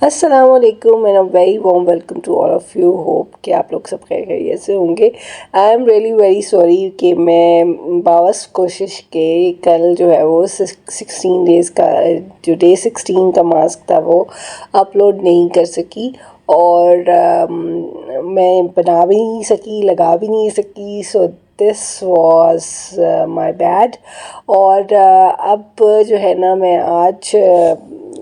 अस्सलाम वालेकुम and a very warm welcome to all of you. Hope कि आप लोग सब खैरियत से होंगे। I am really very sorry कि मैं बावस कोशिश के कल जो है वो 16 डेज़ का जो डे 16 का मास्क था वो अपलोड नहीं कर सकी और मैं बना भी नहीं सकी, लगा भी नहीं सकी। So this was my bad. और अब जो है ना मैं आज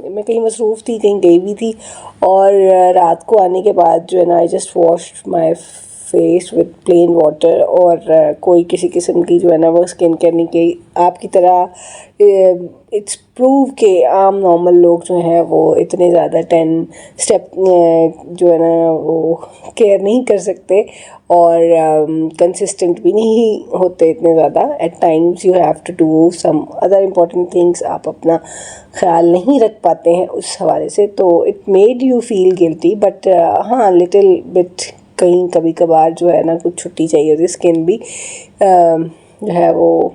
मैं कहीं मसरूफ़ थी, कहीं गई हुई थी और रात को आने के बाद जो है ना I just washed my face with plain water और कोई किसी किस्म की जो है ना वो स्किन केयर नहीं की आपकी तरह। इट्स प्रूव के आम नॉर्मल लोग जो हैं वो इतने ज़्यादा 10 स्टेप जो है ना वो केयर नहीं कर सकते और कंसिस्टेंट भी नहीं होते इतने ज़्यादा। At times you have to do some other important things, आप अपना ख्याल नहीं रख पाते हैं उस हवाले से, तो it made you feel guilty. But हाँ, लिटिल बिट कहीं कभी कभार जो है ना कुछ छुट्टी चाहिए होती है, स्किन भी जो है वो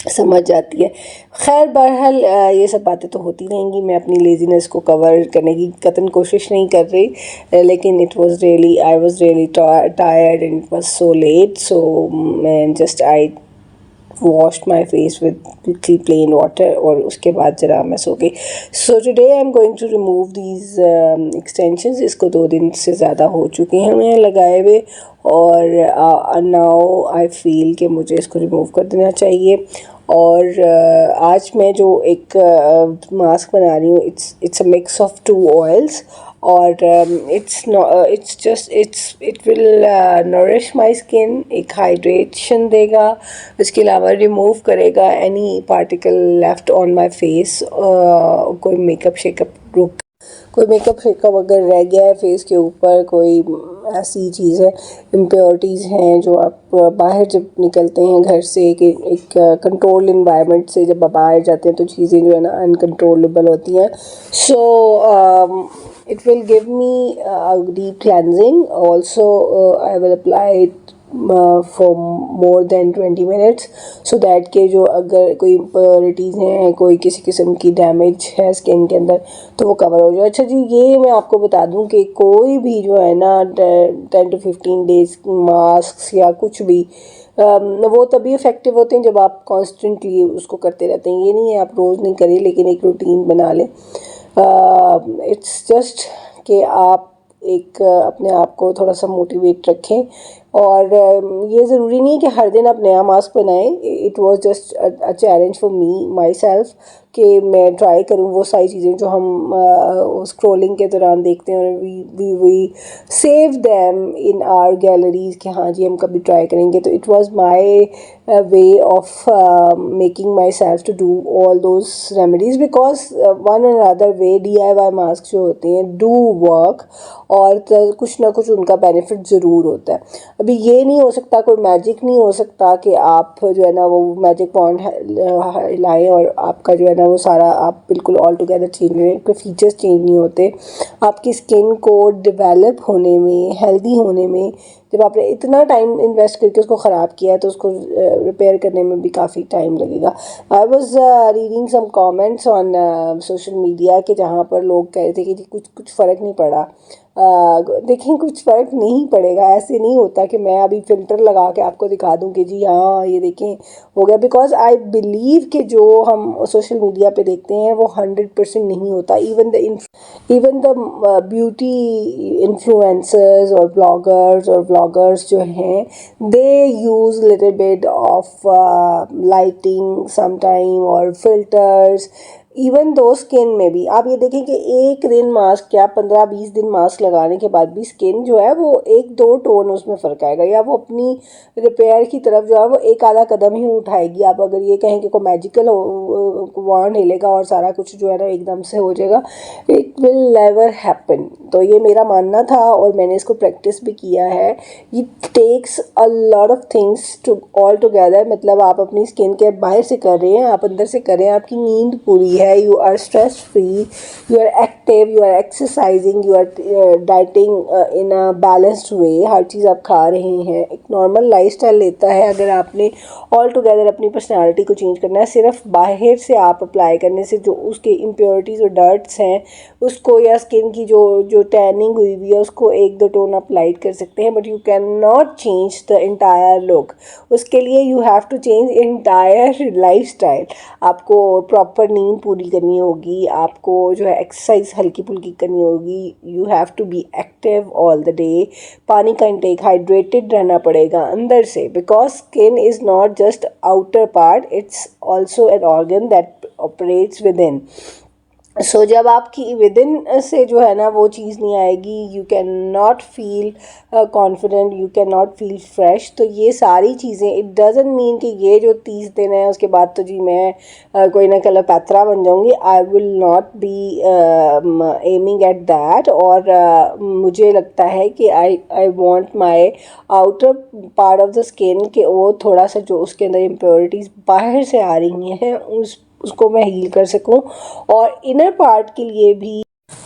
समझ जाती है। खैर बहरहाल ये सब बातें तो होती रहेंगी। मैं अपनी लेज़ीनेस को कवर करने की कतई कोशिश नहीं कर रही, लेकिन it was really I was really tired and it was so late. So मैं just I washed my face with plain water और उसके बाद ज़रा मैं सो गई। So today I am going to remove these extensions. इसको 2 दिन से ज़्यादा हो चुके हैं मैं लगाए हुए और नाउ आई फील कि मुझे इसको रिमूव कर देना चाहिए। और आज मैं जो एक मास्क बना रही हूँ, it's a mix of 2 oils और it will nourish my skin, एक हाइड्रेशन देगा, इसके अलावा रिमूव करेगा any particle left on my face. कोई मेकअप शेकअप अगर रह गया है फेस के ऊपर, कोई ऐसी चीज़ है, इम्प्योरिटीज़ हैं जो आप बाहर जब निकलते हैं घर से, एक कंट्रोल इन्वायरमेंट से जब आप बाहर जाते हैं तो चीज़ें जो है ना अनकंट्रोलेबल होती हैं। सो it will give me a deep cleansing. Also, I will apply it for more than 20 minutes so that के जो अगर कोई इम्प्योरिटीज़ हैं, कोई किसी किस्म की डैमेज है स्किन के अंदर तो वो कवर हो जाए। अच्छा जी, ये मैं आपको बता दूं कि कोई भी जो है ना 10 to 15 डेज़ मास्क या कुछ भी वो तभी इफ़ेक्टिव होते हैं जब आप कॉन्स्टेंटली उसको करते रहते हैं। ये नहीं है आप रोज़ नहीं करें, लेकिन एक रूटीन बना लें। इट्स जस्ट कि आप एक अपने आप को थोड़ा सा मोटिवेट रखें और ये ज़रूरी नहीं है कि हर दिन आप नया मास्क बनाएं। It was just a challenge for me my self कि मैं ट्राई करूं वो सारी चीज़ें जो हम स्क्रॉलिंग के दौरान देखते हैं और we save them in our galleries कि हाँ जी हम कभी ट्राई करेंगे। तो it was my way of making myself to do all those remedies because one or other way DIY mask जो होते हैं डू वर्क और कुछ ना कुछ उनका बेनिफिट ज़रूर होता है। अभी ये नहीं हो सकता, कोई मैजिक नहीं हो सकता कि आप जो है ना वो मैजिक पॉइंट लाएँ और आपका जो है ना वो सारा आप बिल्कुल ऑल टुगेदर चेंज नहीं, कोई फीचर्स चेंज नहीं होते। आपकी स्किन को डेवलप होने में, हेल्दी होने में जब आपने इतना टाइम इन्वेस्ट करके उसको ख़राब किया है तो उसको रिपेयर करने में भी काफ़ी टाइम लगेगा। I was reading some comments on social media के जहाँ पर लोग कह रहे थे कि कुछ फ़र्क नहीं पड़ा। देखें, कुछ फ़र्क नहीं पड़ेगा। ऐसे नहीं होता कि मैं अभी फ़िल्टर लगा के आपको दिखा दूं कि जी हाँ ये देखें हो गया, बिकॉज आई बिलीव कि जो हम सोशल मीडिया पे देखते हैं वो 100% नहीं होता। इवन द ब्यूटी इन्फ्लुएंसर्स और ब्लॉगर्स जो हैं they use little bit of lighting sometime और फिल्टर्स। इवन दो स्किन में भी आप ये देखें कि एक दिन मास्क क्या 15-20 दिन मास्क लगाने के बाद भी स्किन जो है वो 1-2 टोन उसमें फ़र्क आएगा, या वो अपनी रिपेयर की तरफ जो है वो एक आधा कदम ही उठाएगी। आप अगर ये कहें कि कोई मैजिकल वांड हिलेगा और सारा कुछ जो है ना एकदम से हो जाएगा, इट विल नेवर हैपन। तो ये मेरा मानना था और मैंने इसको प्रैक्टिस भी किया है। It takes a lot of things to all together. मतलब आप अपनी स्किन के बाहर से कर रहे हैं, आप अंदर से कर रहे हैं, आपकी नींद पूरी है, है, you are stress free, you are active, you are exercising, you are dieting in a balanced way, हर चीज़ आप खा रहे हैं, एक नॉर्मल लाइफस्टाइल लेता है। अगर आपने ऑल टुगेदर अपनी पर्सनालिटी को चेंज करना है, सिर्फ बाहर से आप अप्लाई करने से जो उसके इम्प्योरिटीज़ और डर्ट्स हैं उसको, या स्किन की जो टैनिंग हुई हुई है उसको एक दो टोन आप लाइट कर सकते हैं, but you can not change the entire look. उसके लिए you have to change entire lifestyle. आपको प्रॉपर नींद पूरी करनी होगी, आपको जो है एक्सरसाइज हल्की फुल्की करनी होगी, you have to be active all the day, पानी का इंटेक, हाइड्रेटेड रहना पड़ेगा अंदर से, because skin is not just outer part, it's also an organ that operates within. So जब आपकी विद इन से जो है ना वो चीज़ नहीं आएगी, you can not feel confident, you can not feel fresh. तो ये सारी चीज़ें, इट डजंट मीन कि ये जो 30 दिन है उसके बाद तो जी मैं कोई ना क्लेयोपेत्रा बन जाऊंगी। I will not be aiming at that. और मुझे लगता है कि I want my outer part of the skin के वो थोड़ा सा जो उसके अंदर इम्प्योरिटीज़ बाहर से आ रही हैं उसको मैं हील कर सकूं। और इनर पार्ट के लिए भी,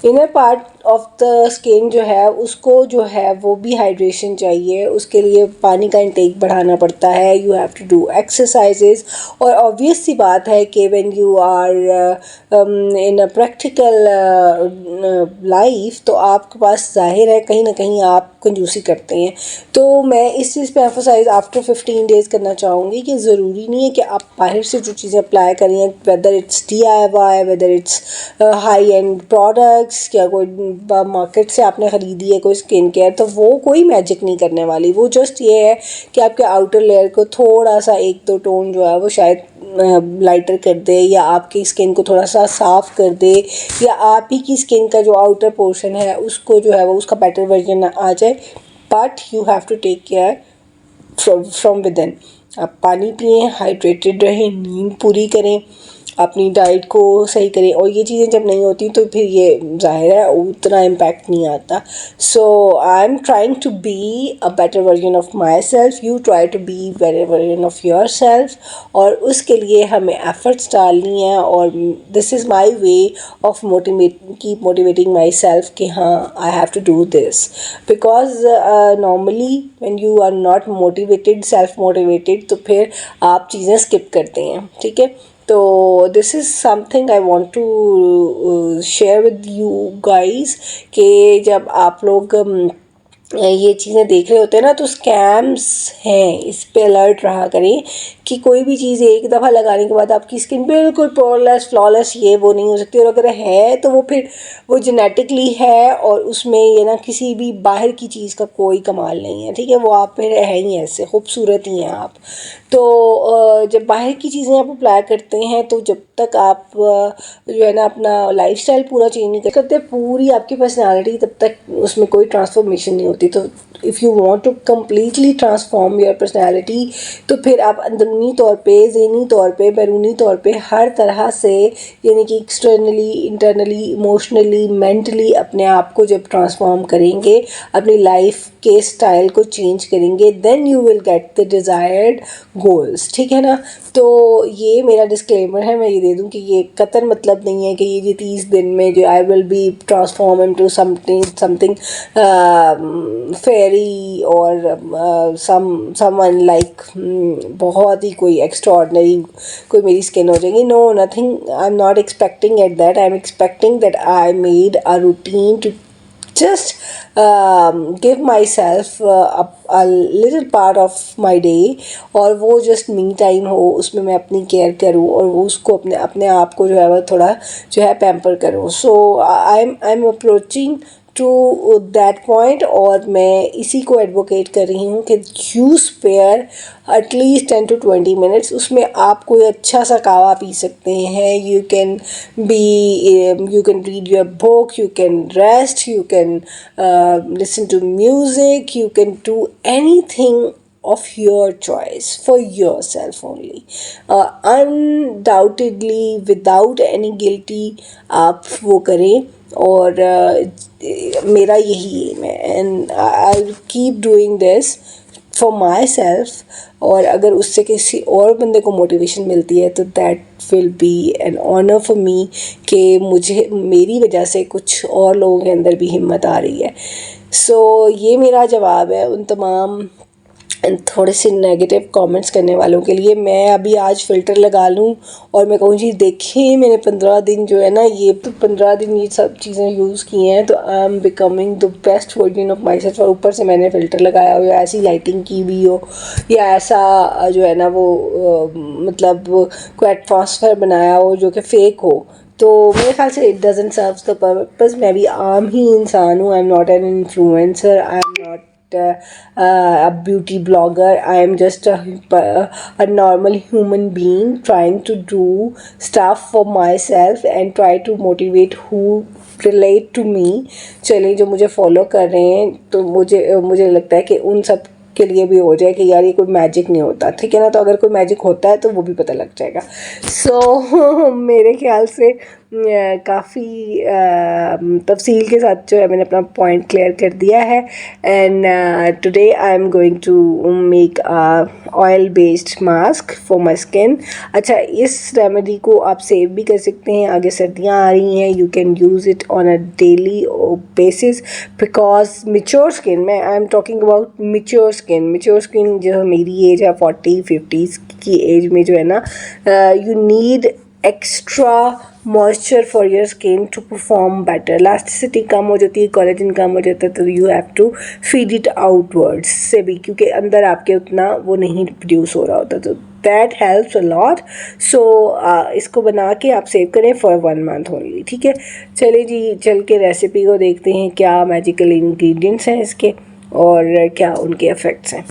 inner part of the skin जो है उसको जो है वो भी हाइड्रेशन चाहिए, उसके लिए पानी का इंटेक बढ़ाना पड़ता है, you have to do exercises. और ऑब्वियस सी बात है कि when you are in a practical life तो आपके पास जाहिर है कहीं ना कहीं आप कंजूसी करते हैं। तो मैं इस चीज़ पे एम्फोसाइज आफ्टर 15 डेज़ करना चाहूँगी कि ज़रूरी नहीं है कि आप बाहर से जो चीज़ें अप्लाई करें, whether it's DIY, whether it's high and products, या कोई मार्केट से आपने ख़रीदी है कोई स्किन केयर, तो वो कोई मैजिक नहीं करने वाली। वो जस्ट ये है कि आपके आउटर लेयर को थोड़ा सा एक दो टोन जो है वो शायद लाइटर कर दे, या आपकी स्किन को थोड़ा सा साफ़ कर दे, या आप ही की स्किन का जो आउटर पोर्शन है उसको जो है वो उसका बेटर वर्जन आ जाए। But you have to take care from within. आप पानी पिएं, हाइड्रेटेड रहें, नींद पूरी करें, अपनी डाइट को सही करें। और ये चीज़ें जब नहीं होती तो फिर ये ज़ाहिर है उतना इम्पैक्ट नहीं आता। So I am trying to be a better version of myself, you try to be better version of yourself. और उसके लिए हमें एफर्ट्स डालनी है, और this is my way of keep motivating myself कि हाँ I have to do this, because normally when you are not motivated, self motivated, तो फिर आप चीज़ें स्किप करते हैं। ठीक है, तो this is something I want to share with you guys कि जब आप लोग ये चीज़ें देख रहे होते हैं ना तो स्कैम्स हैं, इस पे अलर्ट रहा करें कि कोई भी चीज़ एक दफ़ा लगाने के बाद आपकी स्किन बिल्कुल पोरलेस फ्लॉलेस ये वो नहीं हो सकती। और अगर है तो वो फिर वो जेनेटिकली है, और उसमें ये ना किसी भी बाहर की चीज़ का कोई कमाल नहीं है। ठीक है, वो आप फिर है ही ऐसे खूबसूरत ही हैं आप। तो जब बाहर की चीज़ें आप अप्लाई करते हैं तो जब तक आप जो है ना अपना लाइफस्टाइल पूरा चेंज नहीं करते, पूरी आपकी पर्सनालिटी, तब तक उसमें कोई ट्रांसफॉर्मेशन नहीं होती। तो if you want to completely transform your personality, तो फिर आप अंदरूनी तौर पे, ज़हनी तौर पे, बैरूनी तौर पे, हर तरह से, यानी कि एक्सटर्नली, इंटरनली, इमोशनली, मेंटली अपने आप को जब ट्रांसफॉर्म करेंगे, अपनी लाइफ के स्टाइल को चेंज करेंगे, then you will get the desired goals. ठीक है ना। तो ये मेरा डिस्क्लेमर है, मैं ये दे दूं कि ये कतई मतलब नहीं है कि ये 30 दिन में जो I will be transform into something fairy और समवन लाइक बहुत ही कोई एक्स्ट्राऑर्डिनरी कोई मेरी स्किन हो जाएगी। No, nothing, I am not expecting at that. I am expecting that I made a routine to just give myself a little part of my day, और वो just me time हो, उसमें मैं अपनी केयर करूँ और वो उसको अपने आप को जो है वो थोड़ा जो है पैम्पर करूँ। So I am approaching to that point, और मैं इसी को एडवोकेट कर रही हूँ कि you spare at least 10 to 20 minutes. उसमें आप कोई अच्छा सा कावा पी सकते हैं, you can read your book, you can rest, you can listen to music, you can do anything of your choice for yourself only, undoubtedly without any guilty आप वो करें। और मेरा यही एम है, and I will keep doing this for my self, और अगर उससे किसी और बंदे को मोटिवेशन मिलती है तो that will be an honour for me कि मुझे मेरी वजह से कुछ और लोगों के अंदर भी हिम्मत आ रही है। सो ये मेरा जवाब है उन तमाम थोड़े से नेगेटिव कमेंट्स करने वालों के लिए। मैं अभी आज फ़िल्टर लगा लूँ और मैं कहूँ जी देखिए मैंने 15 दिन जो है ना, ये तो 15 दिन ये सब चीज़ें यूज़ की हैं तो I am becoming the best version of my self. और ऊपर से मैंने फ़िल्टर लगाया हो या ऐसी लाइटिंग की हुई हो या ऐसा जो है ना वो मतलब कोई एटमॉस्फेयर बनाया हो जो कि फ़ेक हो, तो मेरे ख्याल से it doesn't serve the purpose. मैं भी आम ही इंसान हूँ, I am not an influencer, I am not a beauty blogger. I am just a normal human being trying to do stuff for myself and try to motivate who relate to me. चलिए जो मुझे follow कर रहे हैं तो मुझे लगता है कि उन सब के लिए भी हो जाए कि यार ये कोई मैजिक नहीं होता, ठीक है ना। तो अगर कोई मैजिक होता है तो वो भी पता लग जाएगा। सो मेरे ख्याल से काफ़ी तफसील के साथ जो है मैंने अपना पॉइंट क्लियर कर दिया है। And today I am going to make oil based mask for my skin. अच्छा, इस रेमेडी को आप सेव भी कर सकते हैं, आगे सर्दियाँ आ रही हैं, you can use it on a daily basis because mature skin में I am talking about mature skin जो मेरी एज है 40-50 की एज में जो है ना, you need extra moisture for your skin to perform better. Elasticity कम हो जाती है, कोलेजन कम हो जाता है, तो you have to feed it outwards से भी, क्योंकि अंदर आपके उतना वो नहीं प्रोड्यूस हो रहा होता, तो दैट हेल्प्स अ लॉट। सो इसको बना के आप सेव करें फॉर 1 मंथ ओनली, ठीक है। चलिए जी, चल के रेसिपी को देखते हैं क्या मैजिकल इंग्रेडिएंट्स हैं इसके और क्या उनके इफ़ेक्ट्स हैं।